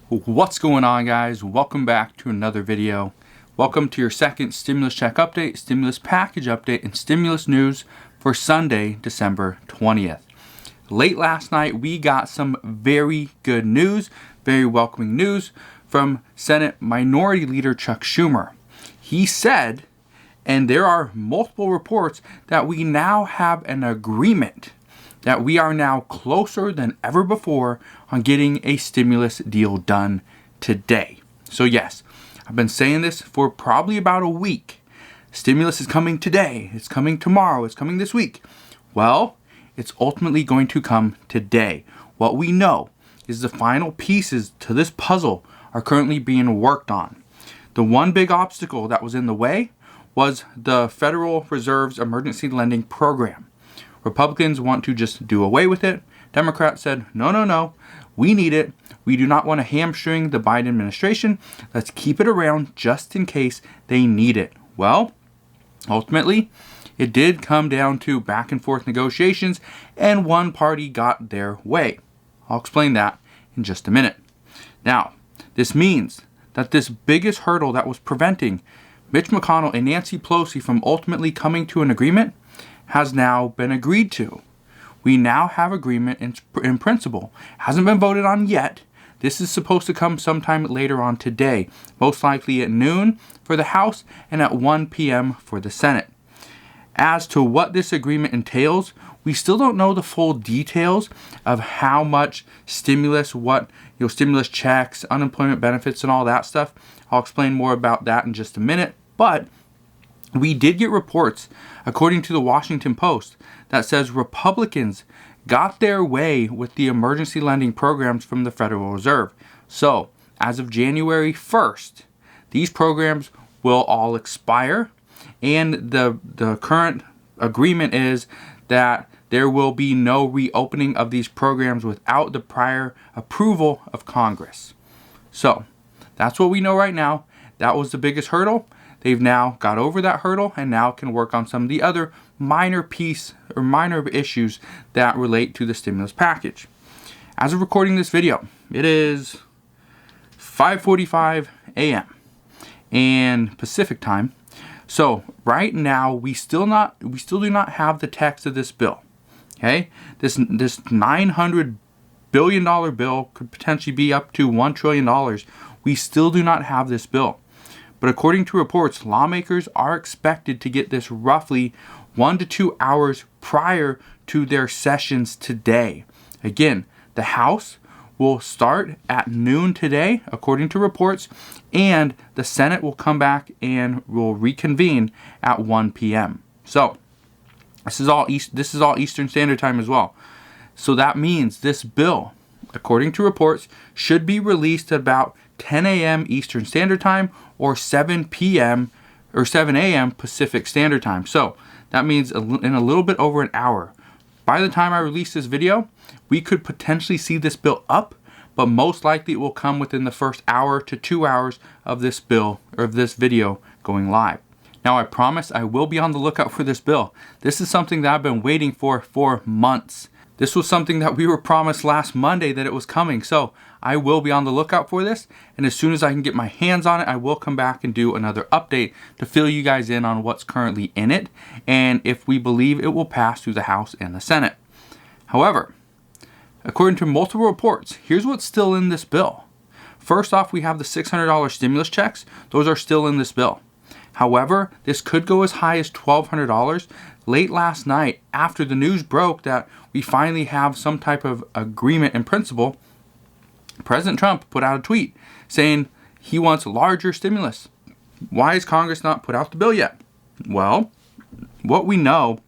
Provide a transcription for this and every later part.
What's going on, guys? Welcome back to another video. Welcome to your second stimulus check update, stimulus package update, and stimulus news for Sunday, December 20th. Late last night, we got some very good news, very welcoming news from Senate Minority Leader Chuck Schumer. He said, and there are multiple reports, that we now have an agreement that we are now closer than ever before on getting a stimulus deal done today. So yes, I've been saying this for probably about a week. Stimulus is coming today, it's coming tomorrow, it's coming this week. Well, it's ultimately going to come today. What we know is the final pieces to this puzzle are currently being worked on. The one big obstacle that was in the way was the Federal Reserve's emergency lending program. Republicans want to just do away with it. Democrats said, no, we need it. We do not want to hamstring the Biden administration. Let's keep it around just in case they need it. Well, ultimately, it did come down to back and forth negotiations, and one party got their way. I'll explain that in just a minute. Now, this means that this biggest hurdle that was preventing Mitch McConnell and Nancy Pelosi from ultimately coming to an agreement has now been agreed to. We now have agreement in principle. Hasn't been voted on yet. This is supposed to come sometime later on today, most likely at noon for the House and at 1 p.m. for the Senate. As to what this agreement entails, we still don't know the full details of how much stimulus, stimulus checks, unemployment benefits, and all that stuff. I'll explain more about that in just a minute, but we did get reports, according to the Washington Post, that says Republicans got their way with the emergency lending programs from the Federal Reserve. So, as of January 1st, these programs will all expire, and the current agreement is that there will be no reopening of these programs without the prior approval of Congress. So, that's what we know right now. That was the biggest hurdle. They've now got over that hurdle and now can work on some of the other minor issues that relate to the stimulus package. As of recording this video, it is 5:45 a.m. and Pacific time. So right now we still do not have the text of this bill. Okay, this $900 billion bill could potentially be up to $1 trillion. We still do not have this bill. But according to reports, lawmakers are expected to get this roughly 1 to 2 hours prior to their sessions today. Again, the House will start at noon today, according to reports, and the Senate will come back and will reconvene at 1 p.m. So, this is all Eastern Standard Time as well. So that means this bill, according to reports, should be released at about 10 a.m. Eastern Standard Time or 7 p.m. or 7 a.m. Pacific Standard Time. So that means in a little bit over an hour. By the time I release this video, we could potentially see this bill up, but most likely it will come within the first hour to 2 hours of this bill or of this video going live. Now, I promise I will be on the lookout for this bill. This is something that I've been waiting for months. This was something that we were promised last Monday that it was coming. So I will be on the lookout for this. And as soon as I can get my hands on it, I will come back and do another update to fill you guys in on what's currently in it and if we believe it will pass through the House and the Senate. However, according to multiple reports, here's what's still in this bill. First off, we have the $600 stimulus checks. Those are still in this bill. However, this could go as high as $1,200. Late last night, after the news broke that we finally have some type of agreement in principle, President Trump put out a tweet saying he wants larger stimulus. Why has Congress not put out the bill yet? Well, what we know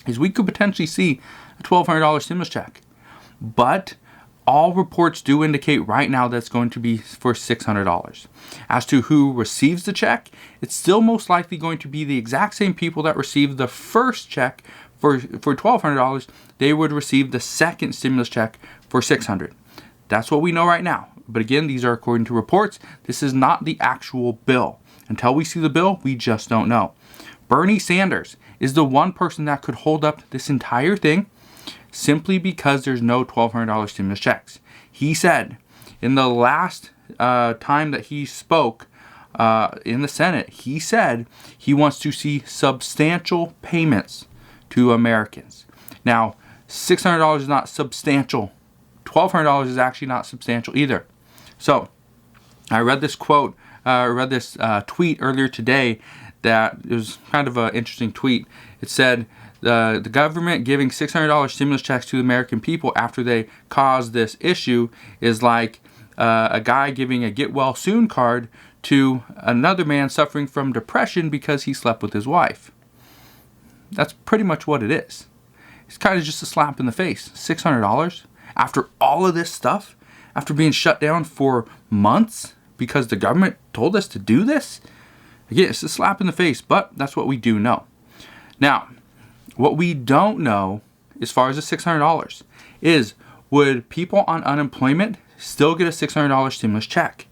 is we could potentially see a $1,200 stimulus check. But all reports do indicate right now that's going to be for $600. As to who receives the check, it's still most likely going to be the exact same people that received the first check for $1,200. They would receive the second stimulus check for $600. That's what we know right now. But again, these are according to reports. This is not the actual bill. Until we see the bill, we just don't know. Bernie Sanders is the one person that could hold up this entire thing simply because there's no $1,200 stimulus checks. He said In the last time that he spoke in the Senate, he said he wants to see substantial payments to Americans. Now, $600 is not substantial. $1,200 is actually not substantial either. So, I read this quote, tweet earlier today that it was kind of an interesting tweet. It said, the government giving $600 stimulus checks to the American people after they caused this issue is like a guy giving a get well soon card to another man suffering from depression because he slept with his wife. That's pretty much what it is. It's kind of just a slap in the face. $600 after all of this stuff, after being shut down for months because the government told us to do this. Again, it's a slap in the face, but that's what we do know. Now, what we don't know, as far as the $600, is would people on unemployment still get a $600 stimulus check?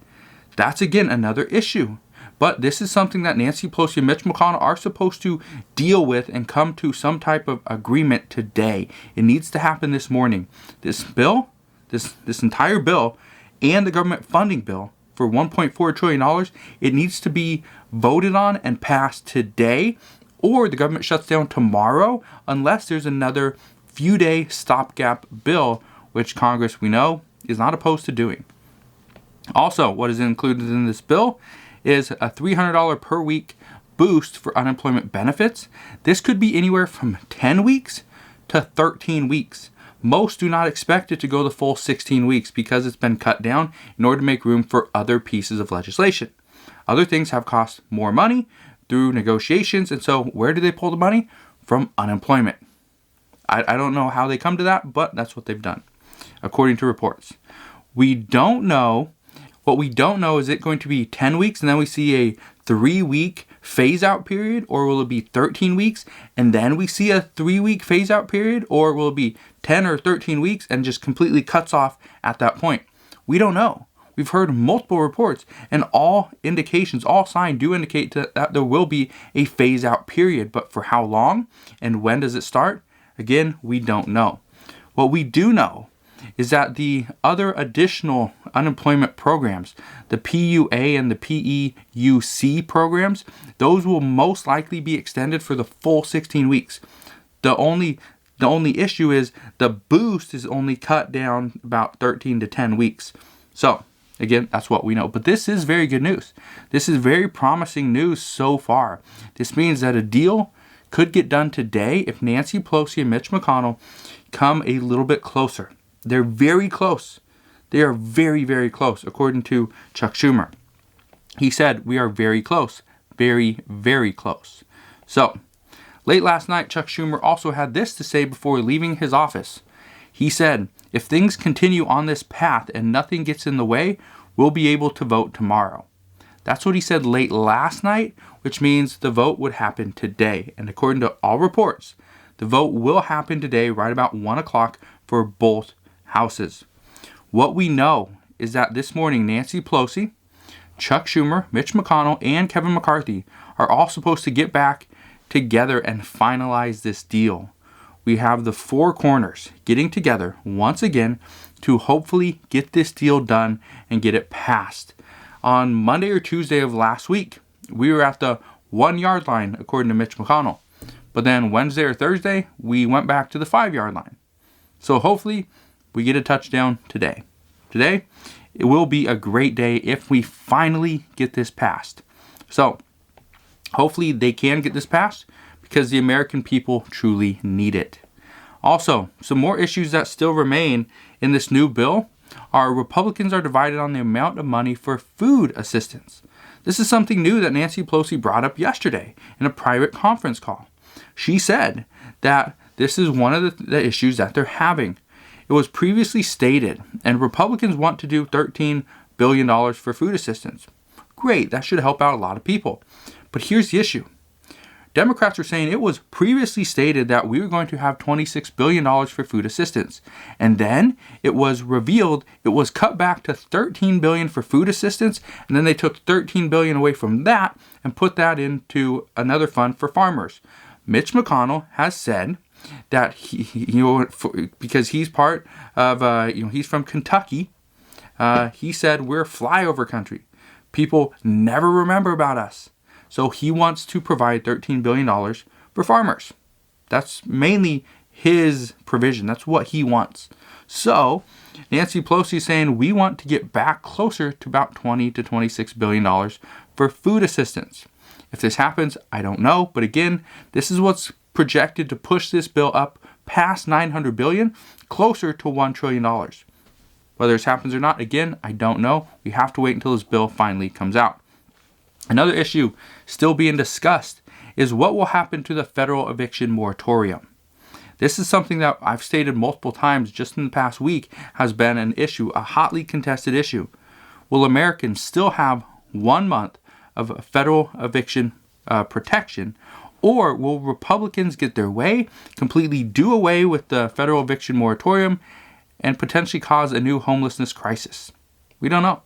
That's, again, another issue. But this is something that Nancy Pelosi and Mitch McConnell are supposed to deal with and come to some type of agreement today. It needs to happen this morning. This bill, this entire bill, and the government funding bill for $1.4 trillion, it needs to be voted on and passed today, or the government shuts down tomorrow unless there's another few-day stopgap bill, which Congress, we know, is not opposed to doing. Also, what is included in this bill is a $300 per week boost for unemployment benefits. This could be anywhere from 10 weeks to 13 weeks. Most do not expect it to go the full 16 weeks because it's been cut down in order to make room for other pieces of legislation. Other things have cost more money through negotiations, and so where do they pull the money? From unemployment. I don't know how they come to that, but that's what they've done, according to reports. We don't know. What we don't know, is it going to be 10 weeks and then we see a 3-week phase-out period, or will it be 13 weeks and then we see a 3-week phase-out period, or will it be 10 or 13 weeks and just completely cuts off at that point? We don't know. We've heard multiple reports, and all indications, all signs do indicate that there will be a phase-out period, but for how long and when does it start? Again, we don't know. What we do know is that the other additional unemployment programs, the PUA and the PEUC programs, those will most likely be extended for the full 16 weeks. The only issue is the boost is only cut down about 13 to 10 weeks. So, again, that's what we know. But this is very good news. This is very promising news so far. This means that a deal could get done today if Nancy Pelosi and Mitch McConnell come a little bit closer. They're very close. They are very, very close, according to Chuck Schumer. He said, we are very close. Very, very close. So, late last night, Chuck Schumer also had this to say before leaving his office. He said, if things continue on this path and nothing gets in the way, we'll be able to vote tomorrow. That's what he said late last night, which means the vote would happen today. And according to all reports, the vote will happen today right about 1 o'clock for both houses. What we know is that this morning, Nancy Pelosi, Chuck Schumer, Mitch McConnell, and Kevin McCarthy are all supposed to get back together and finalize this deal. We have the four corners getting together once again to hopefully get this deal done and get it passed. On Monday or Tuesday of last week, we were at the 1 yard line, according to Mitch McConnell. But then Wednesday or Thursday, we went back to the 5 yard line. So hopefully we get a touchdown today. Today, it will be a great day if we finally get this passed. So, hopefully they can get this passed because the American people truly need it. Also, some more issues that still remain in this new bill are Republicans are divided on the amount of money for food assistance. This is something new that Nancy Pelosi brought up yesterday in a private conference call. She said that this is one of the issues that they're having. It was previously stated, and Republicans want to do $13 billion for food assistance. Great, that should help out a lot of people. But here's the issue. Democrats are saying it was previously stated that we were going to have $26 billion for food assistance. And then it was revealed it was cut back to $13 billion for food assistance, and then they took $13 billion away from that and put that into another fund for farmers. Mitch McConnell has said that because he's part of, he's from Kentucky, He said we're flyover country. People never remember about us. So he wants to provide $13 billion for farmers. That's mainly his provision. That's what he wants. So Nancy Pelosi is saying we want to get back closer to about $20 to $26 billion for food assistance. If this happens, I don't know. But again, this is what's projected to push this bill up past $900 billion, closer to $1 trillion. Whether this happens or not, again, I don't know. We have to wait until this bill finally comes out. Another issue still being discussed is what will happen to the federal eviction moratorium. This is something that I've stated multiple times just in the past week has been an issue, a hotly contested issue. Will Americans still have 1 month of federal eviction protection, or will Republicans get their way, completely do away with the federal eviction moratorium, and potentially cause a new homelessness crisis? We don't know.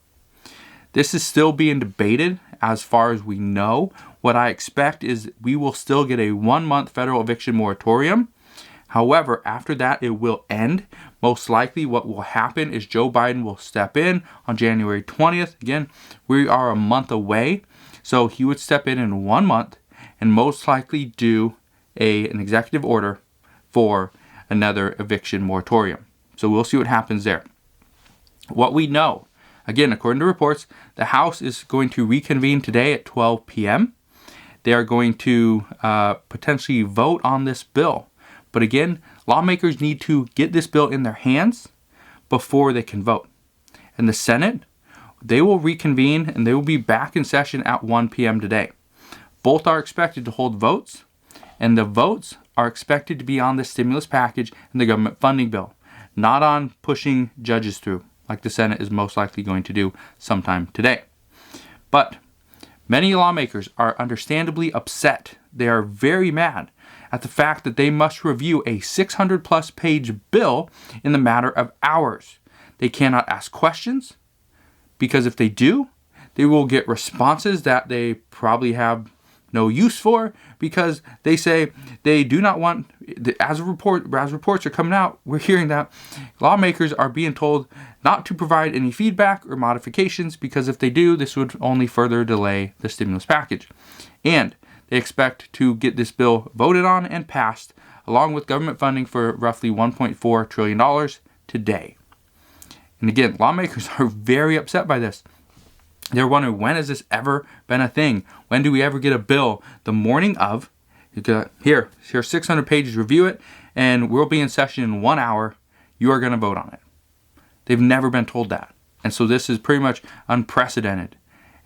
This is still being debated as far as we know. What I expect is we will still get a 1 month federal eviction moratorium. However, after that, it will end. Most likely what will happen is Joe Biden will step in on January 20th. Again, we are a month away. So he would step in 1 month and most likely do an executive order for another eviction moratorium. So we'll see what happens there. What we know, again, according to reports, the House is going to reconvene today at 12 p.m. They are going to potentially vote on this bill. But again, lawmakers need to get this bill in their hands before they can vote. And the Senate, they will reconvene and they will be back in session at 1 p.m. today. Both are expected to hold votes, and the votes are expected to be on the stimulus package and the government funding bill, not on pushing judges through, like the Senate is most likely going to do sometime today. But many lawmakers are understandably upset. They are very mad at the fact that they must review a 600-plus page bill in the matter of hours. They cannot ask questions, because if they do, they will get responses that they probably have no use for, because they say they do not want, as reports are coming out, we're hearing that lawmakers are being told not to provide any feedback or modifications, because if they do, this would only further delay the stimulus package. And they expect to get this bill voted on and passed, along with government funding for roughly $1.4 trillion today. And again, lawmakers are very upset by this. They're wondering, when has this ever been a thing? When do we ever get a bill the morning of? Here 600 pages, review it, and we'll be in session in 1 hour. You are going to vote on it. They've never been told that. And so this is pretty much unprecedented.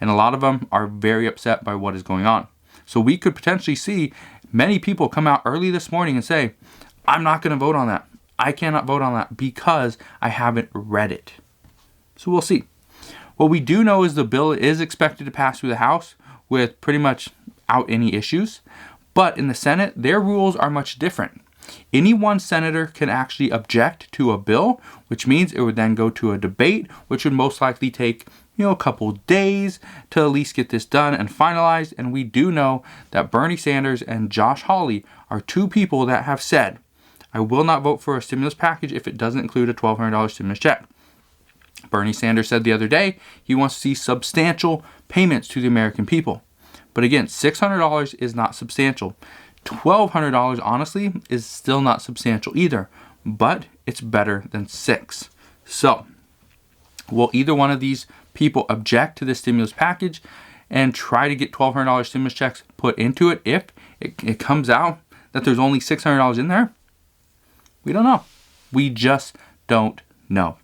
And a lot of them are very upset by what is going on. So we could potentially see many people come out early this morning and say, I'm not going to vote on that. I cannot vote on that because I haven't read it. So we'll see. What we do know is the bill is expected to pass through the House with pretty much out any issues. But in the Senate, their rules are much different. Any one senator can actually object to a bill, which means it would then go to a debate, which would most likely take a couple days to at least get this done and finalized. And we do know that Bernie Sanders and Josh Hawley are two people that have said, I will not vote for a stimulus package if it doesn't include a $1,200 stimulus check. Bernie Sanders said the other day he wants to see substantial payments to the American people. But again, $600 is not substantial. $1,200, honestly, is still not substantial either, but it's better than $600. So, will either one of these people object to the stimulus package and try to get $1,200 stimulus checks put into it if it comes out that there's only $600 in there? We don't know. We just don't know.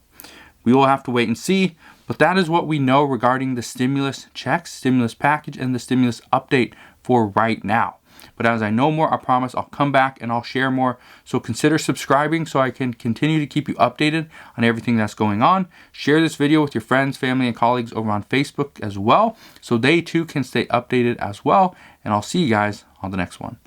We will have to wait and see, but that is what we know regarding the stimulus checks, stimulus package, and the stimulus update for right now. But as I know more, I promise I'll come back and I'll share more. So consider subscribing so I can continue to keep you updated on everything that's going on. Share this video with your friends, family, and colleagues over on Facebook as well, so they too can stay updated as well. And I'll see you guys on the next one.